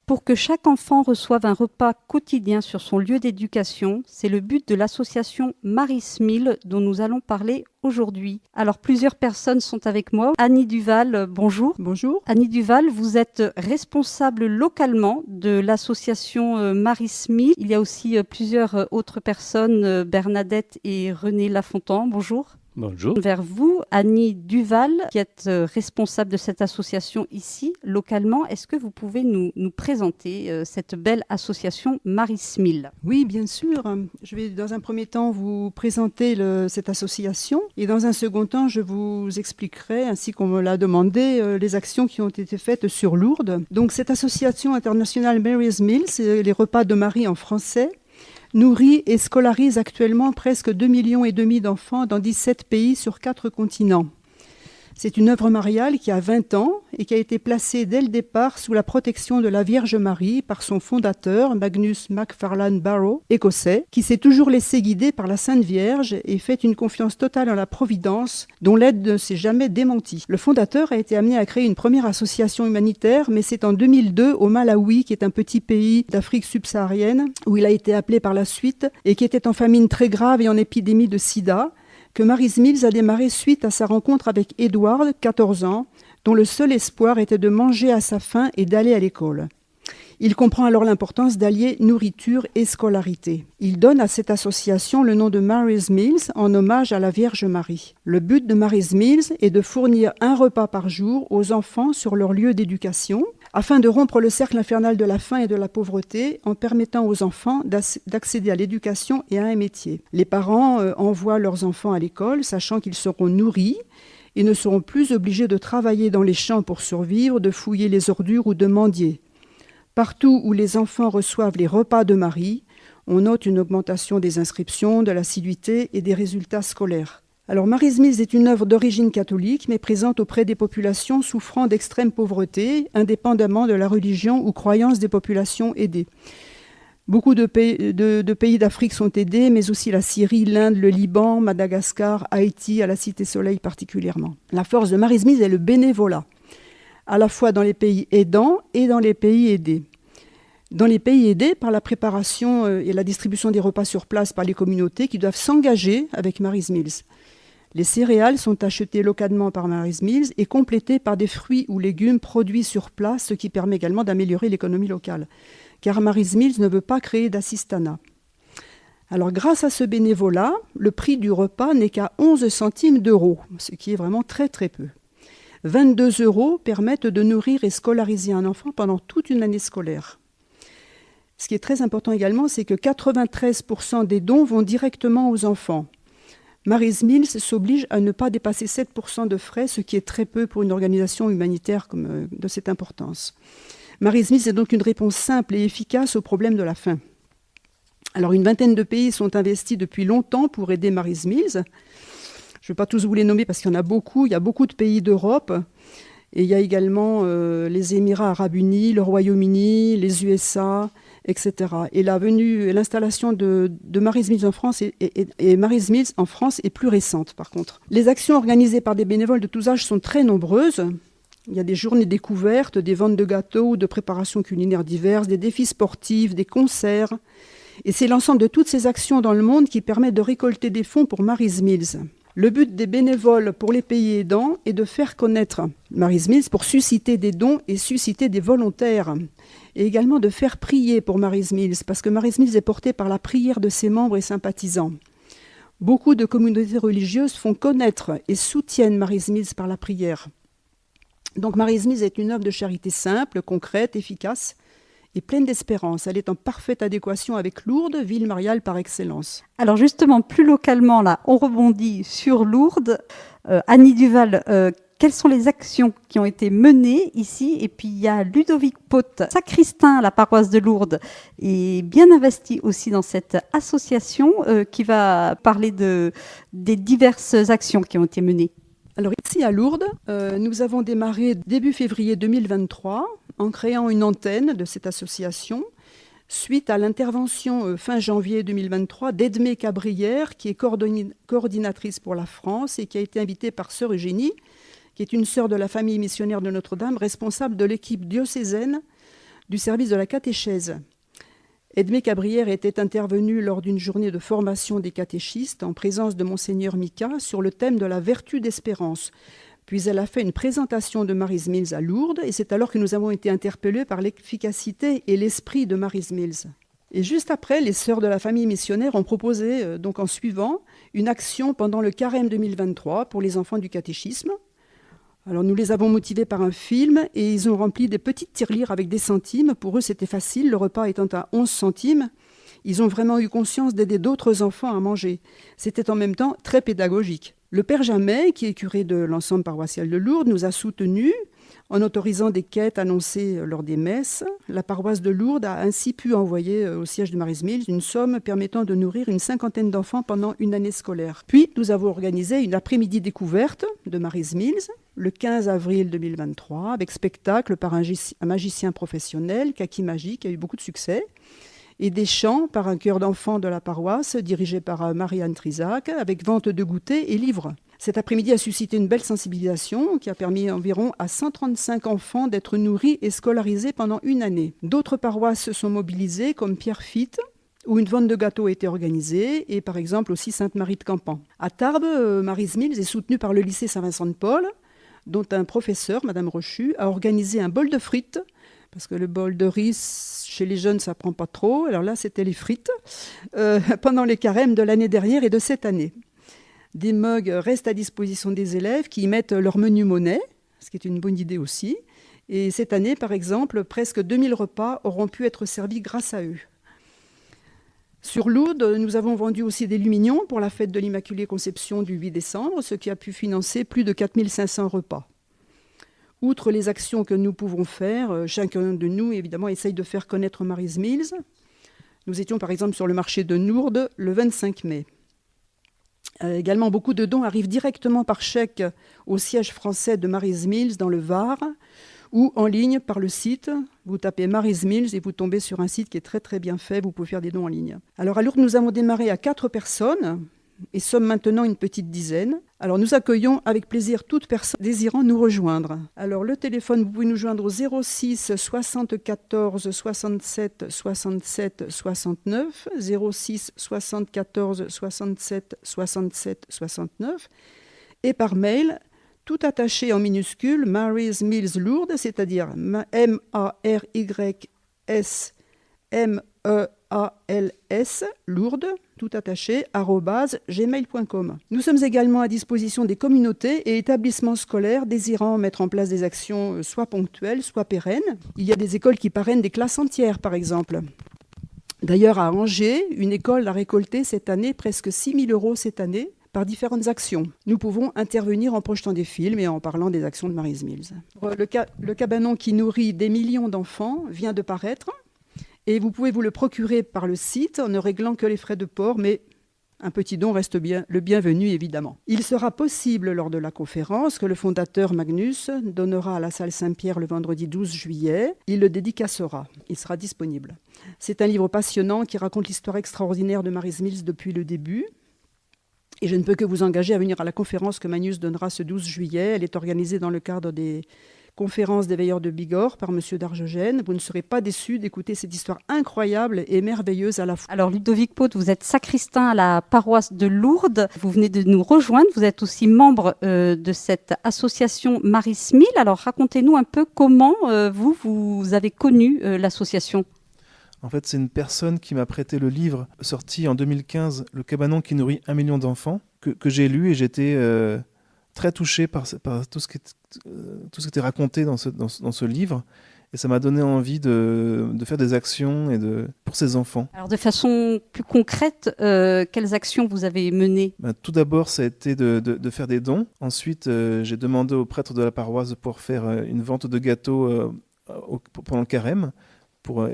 Pour que chaque enfant reçoive un repas quotidien sur son lieu d'éducation, c'est le but de l'association Marismil dont nous allons parler aujourd'hui. Alors plusieurs personnes sont avec moi. Annie Duval, bonjour. Bonjour. Annie Duval, vous êtes responsable localement de l'association Marismil. Il y a aussi plusieurs autres personnes, Bernadette et René Lafontan. Bonjour. Bonjour. Vers vous, Annie Duval, qui êtes responsable de cette association ici, localement. Est-ce que vous pouvez nous présenter cette belle association Marismil ? Oui, bien sûr. Je vais dans un premier temps vous présenter cette association et dans un second temps, je vous expliquerai, ainsi qu'on me l'a demandé, les actions qui ont été faites sur Lourdes. Donc cette association internationale Marismil, c'est les repas de Marie en français, nourrit et scolarise actuellement presque 2,5 millions d'enfants dans 17 pays sur 4 continents. C'est une œuvre mariale qui a 20 ans et qui a été placée dès le départ sous la protection de la Vierge Marie par son fondateur, Magnus MacFarlane Barrow, écossais, qui s'est toujours laissé guider par la Sainte Vierge et fait une confiance totale en la Providence, dont l'aide ne s'est jamais démentie. Le fondateur a été amené à créer une première association humanitaire, mais c'est en 2002 au Malawi, qui est un petit pays d'Afrique subsaharienne, où il a été appelé par la suite et qui était en famine très grave et en épidémie de sida, que Marismil a démarré suite à sa rencontre avec Edward, 14 ans, dont le seul espoir était de manger à sa faim et d'aller à l'école. Il comprend alors l'importance d'allier nourriture et scolarité. Il donne à cette association le nom de Marismil en hommage à la Vierge Marie. Le but de Marismil est de fournir un repas par jour aux enfants sur leur lieu d'éducation, afin de rompre le cercle infernal de la faim et de la pauvreté en permettant aux enfants d'accéder à l'éducation et à un métier. Les parents envoient leurs enfants à l'école, sachant qu'ils seront nourris et ne seront plus obligés de travailler dans les champs pour survivre, de fouiller les ordures ou de mendier. Partout où les enfants reçoivent les repas de Marie, on note une augmentation des inscriptions, de l'assiduité et des résultats scolaires. Alors Marismil est une œuvre d'origine catholique, mais présente auprès des populations souffrant d'extrême pauvreté, indépendamment de la religion ou croyance des populations aidées. Beaucoup de pays d'Afrique sont aidés, mais aussi la Syrie, l'Inde, le Liban, Madagascar, Haïti, à la Cité Soleil particulièrement. La force de Marismil est le bénévolat, à la fois dans les pays aidants et dans les pays aidés. Dans les pays aidés, par la préparation et la distribution des repas sur place par les communautés qui doivent s'engager avec Marismil. Les céréales sont achetées localement par Marismil et complétées par des fruits ou légumes produits sur place, ce qui permet également d'améliorer l'économie locale. Car Marismil ne veut pas créer d'assistanat. Alors grâce à ce bénévolat, le prix du repas n'est qu'à 11 centimes d'euros, ce qui est vraiment très très peu. 22 € permettent de nourrir et scolariser un enfant pendant toute une année scolaire. Ce qui est très important également, c'est que 93% des dons vont directement aux enfants. Marismil s'oblige à ne pas dépasser 7% de frais, ce qui est très peu pour une organisation humanitaire de cette importance. Marismil est donc une réponse simple et efficace au problème de la faim. Alors une vingtaine de pays sont investis depuis longtemps pour aider Marismil. Je ne vais pas tous vous les nommer parce qu'il y en a beaucoup. Il y a beaucoup de pays d'Europe. Et il y a également les Émirats arabes unis, le Royaume-Uni, les USA, etc. Et l'installation de Marismil en France et Marismil en France est plus récente, par contre. Les actions organisées par des bénévoles de tous âges sont très nombreuses. Il y a des journées découvertes, des ventes de gâteaux, de préparations culinaires diverses, des défis sportifs, des concerts. Et c'est l'ensemble de toutes ces actions dans le monde qui permet de récolter des fonds pour Marismil. Le but des bénévoles pour les pays aidants est de faire connaître Marismil pour susciter des dons et susciter des volontaires. Et également de faire prier pour Marismil, parce que Marismil est porté par la prière de ses membres et sympathisants. Beaucoup de communautés religieuses font connaître et soutiennent Marismil par la prière. Donc Marismil est une œuvre de charité simple, concrète, efficace et pleine d'espérance. Elle est en parfaite adéquation avec Lourdes, ville mariale par excellence. Alors justement, plus localement, là, on rebondit sur Lourdes. Annie Duval, quelles sont les actions qui ont été menées ici? Et puis il y a Ludovic Pot, sacristain à la paroisse de Lourdes, et bien investi aussi dans cette association qui va parler des diverses actions qui ont été menées. Alors ici à Lourdes, nous avons démarré début février 2023 en créant une antenne de cette association suite à l'intervention fin janvier 2023 d'Edmé Cabrière, qui est coordinatrice pour la France et qui a été invitée par sœur Eugénie, qui est une sœur de la famille missionnaire de Notre-Dame, responsable de l'équipe diocésaine du service de la catéchèse. Edmé Cabrière était intervenu lors d'une journée de formation des catéchistes en présence de Monseigneur Mika sur le thème de la vertu d'espérance. Puis elle a fait une présentation de Mary's Mills à Lourdes et c'est alors que nous avons été interpellés par l'efficacité et l'esprit de Mary's Mills. Et juste après, les sœurs de la famille missionnaire ont proposé, donc en suivant, une action pendant le carême 2023 pour les enfants du catéchisme. Alors nous les avons motivés par un film et ils ont rempli des petites tirelires avec des centimes. Pour eux, c'était facile, le repas étant à 11 centimes. Ils ont vraiment eu conscience d'aider d'autres enfants à manger. C'était en même temps très pédagogique. Le Père Jamet, qui est curé de l'ensemble paroissial de Lourdes, nous a soutenus en autorisant des quêtes annoncées lors des messes. La paroisse de Lourdes a ainsi pu envoyer au siège de Mary's Mills une somme permettant de nourrir une cinquantaine d'enfants pendant une année scolaire. Puis, nous avons organisé une après-midi découverte de Mary's Mills le 15 avril 2023 avec spectacle par un magicien professionnel, Kaki Magie, qui a eu beaucoup de succès, et des chants par un chœur d'enfants de la paroisse dirigé par Marie-Anne Trisac avec vente de goûters et livres. Cet après-midi a suscité une belle sensibilisation qui a permis environ à 135 enfants d'être nourris et scolarisés pendant une année. D'autres paroisses se sont mobilisées comme Pierrefitte, où une vente de gâteaux a été organisée, et par exemple aussi Sainte-Marie de Campan. À Tarbes, Mary's Mills est soutenue par le lycée Saint-Vincent-de-Paul, dont un professeur, Madame Rochu, a organisé un bol de frites, parce que le bol de riz, chez les jeunes, ça ne prend pas trop. Alors là, c'était les frites, pendant les carèmes de l'année dernière et de cette année. Des mugs restent à disposition des élèves qui y mettent leur menu monnaie, ce qui est une bonne idée aussi. Et cette année, par exemple, presque 2000 repas auront pu être servis grâce à eux. Sur Lourdes, nous avons vendu aussi des lumignons pour la fête de l'Immaculée Conception du 8 décembre, ce qui a pu financer plus de 4500 repas. Outre les actions que nous pouvons faire, chacun de nous, évidemment, essaye de faire connaître Mary's Mills. Nous étions, par exemple, sur le marché de Lourdes le 25 mai. Également, beaucoup de dons arrivent directement par chèque au siège français de Mary's Mills dans le Var ou en ligne par le site. Vous tapez Mary's Mills et vous tombez sur un site qui est très très bien fait. Vous pouvez faire des dons en ligne. Alors à Lourdes, nous avons démarré à 4 personnes et sommes maintenant une petite dizaine. Alors nous accueillons avec plaisir toute personne désirant nous rejoindre. Alors le téléphone, vous pouvez nous joindre au 06 74 67 67 69, 06 74 67 67 69, et par mail, tout attaché en minuscule, Mary's Mills Lourdes, c'est-à-dire MARYSMEALS Lourdes, tout attaché, @gmail.com. Nous sommes également à disposition des communautés et établissements scolaires désirant mettre en place des actions soit ponctuelles, soit pérennes. Il y a des écoles qui parrainent des classes entières, par exemple. D'ailleurs, à Angers, une école a récolté cette année presque 6 000 € cette année par différentes actions. Nous pouvons intervenir en projetant des films et en parlant des actions de Mary's Mills. Le cabanon qui nourrit des millions d'enfants vient de paraître. Et vous pouvez vous le procurer par le site en ne réglant que les frais de port, mais un petit don reste bien le bienvenu, évidemment. Il sera possible, lors de la conférence, que le fondateur Magnus donnera à la salle Saint-Pierre le vendredi 12 juillet. Il le dédicacera. Il sera disponible. C'est un livre passionnant qui raconte l'histoire extraordinaire de Mary's Mills depuis le début. Et je ne peux que vous engager à venir à la conférence que Magnus donnera ce 12 juillet. Elle est organisée dans le cadre des conférence des veilleurs de Bigorre par M. Dargegène. Vous ne serez pas déçus d'écouter cette histoire incroyable et merveilleuse à la fois. Alors Ludovic Pot, vous êtes sacristain à la paroisse de Lourdes. Vous venez de nous rejoindre. Vous êtes aussi membre de cette association Mary's Mills. Alors racontez-nous un peu comment vous avez connu l'association. En fait, c'est une personne qui m'a prêté le livre sorti en 2015, Le cabanon qui nourrit 1 million d'enfants, que j'ai lu et j'étais très touché par tout ce qui était raconté dans ce livre. Et ça m'a donné envie de faire des actions pour ces enfants. Alors de façon plus concrète, quelles actions vous avez menées ? Tout d'abord, ça a été de faire des dons. Ensuite, j'ai demandé au prêtre de la paroisse de pouvoir faire une vente de gâteaux pendant le carême.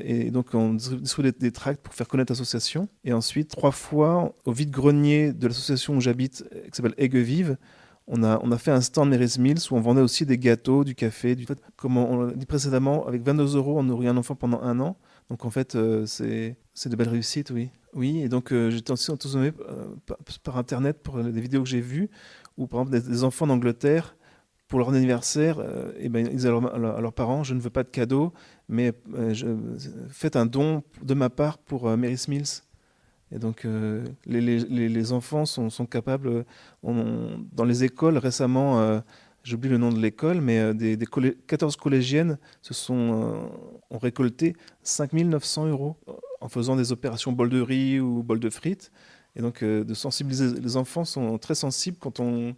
Et donc on distribue des tracts pour faire connaître l'association. Et ensuite, 3 fois, au vide-grenier de l'association où j'habite, qui s'appelle Aigues Vives, on a fait un stand Mary's Mills où on vendait aussi des gâteaux, du café. Comme on l'a dit précédemment, avec 22 €, on nourrit un enfant pendant 1 an. Donc en fait, c'est de belles réussites, oui. Oui, et donc j'étais aussi enthousiasmé par Internet pour des vidéos que j'ai vues, où par exemple des enfants d'Angleterre, pour leur anniversaire, ils disent à leurs parents, je ne veux pas de cadeau, mais faites un don de ma part pour Mary's Mills. Et donc les enfants sont capables, dans les écoles récemment, j'oublie le nom de l'école, mais 14 collégiennes ont récolté 5 900 € en faisant des opérations bol de riz ou bol de frites. Et donc de sensibiliser, les enfants sont très sensibles quand on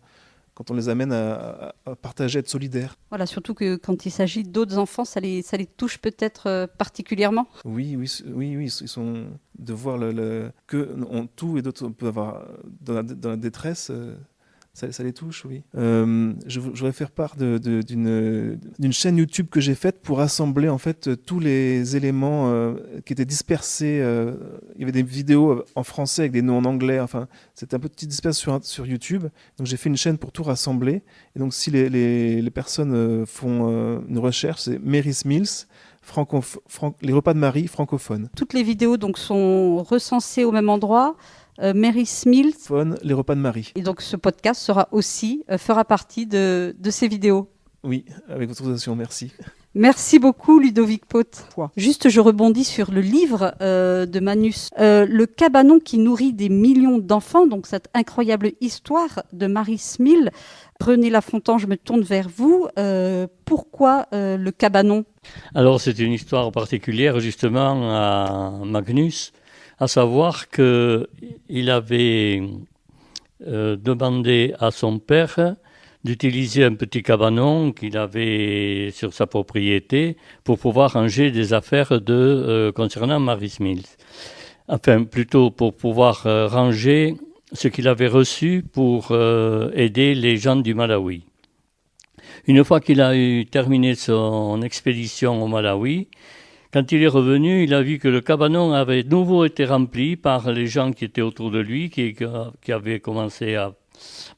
les amène à partager, à être solidaires. Voilà, surtout que quand il s'agit d'autres enfants, ça les touche peut-être particulièrement. Oui, ils sont de voir que tout et d'autres peuvent avoir dans la détresse. Ça les touche, oui. Je voudrais faire part d'une chaîne YouTube que j'ai faite pour rassembler en fait tous les éléments qui étaient dispersés. Il y avait des vidéos en français avec des noms en anglais. Enfin, c'était un peu dispersé sur YouTube. Donc j'ai fait une chaîne pour tout rassembler. Et donc si les personnes font une recherche, c'est Mary's Mills, les repas de Marie francophones. Toutes les vidéos donc sont recensées au même endroit. Mary's Mills. Les repas de Marie. Et donc ce podcast fera partie de ces vidéos. Oui, avec votre autorisation, merci. Merci beaucoup Ludovic Pot. Juste, je rebondis sur le livre de Manus. Le cabanon qui nourrit des millions d'enfants, donc cette incroyable histoire de Mary's Mills. René Lafontant, je me tourne vers vous. Pourquoi le cabanon ? Alors c'est une histoire particulière justement à Magnus, à savoir qu'il avait demandé à son père d'utiliser un petit cabanon qu'il avait sur sa propriété pour pouvoir ranger des affaires concernant Mary's Mills. Enfin, plutôt pour pouvoir ranger ce qu'il avait reçu pour aider les gens du Malawi. Une fois qu'il a terminé son expédition au Malawi, quand il est revenu, il a vu que le cabanon avait de nouveau été rempli par les gens qui étaient autour de lui, qui avaient commencé à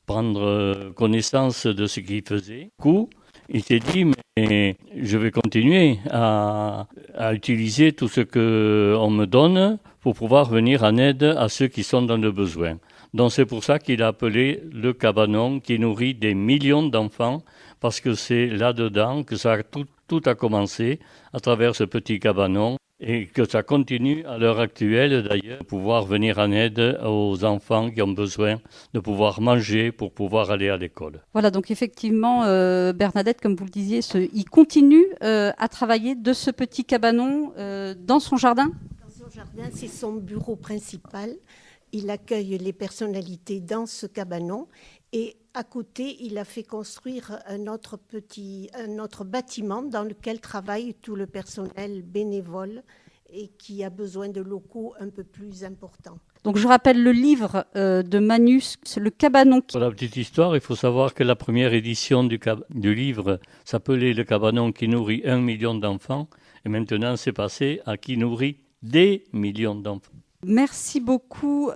prendre connaissance de ce qu'il faisait. Du coup, il s'est dit, mais je vais continuer à utiliser tout ce qu'on me donne pour pouvoir venir en aide à ceux qui sont dans le besoin. Donc c'est pour ça qu'il a appelé le cabanon qui nourrit des millions d'enfants, parce que c'est là-dedans que tout a commencé, à travers ce petit cabanon, et que ça continue à l'heure actuelle d'ailleurs, pouvoir venir en aide aux enfants qui ont besoin de pouvoir manger pour pouvoir aller à l'école. Voilà, donc effectivement, Bernadette, comme vous le disiez, il continue à travailler de ce petit cabanon dans son jardin ? Dans son jardin, c'est son bureau principal. Il accueille les personnalités dans ce cabanon et à côté, il a fait construire un autre bâtiment dans lequel travaille tout le personnel bénévole et qui a besoin de locaux un peu plus importants. Donc je rappelle le livre de Manus, Le cabanon. Pour la petite histoire, il faut savoir que la première édition du livre s'appelait Le cabanon qui nourrit 1 million d'enfants et maintenant c'est passé à qui nourrit des millions d'enfants. Merci beaucoup.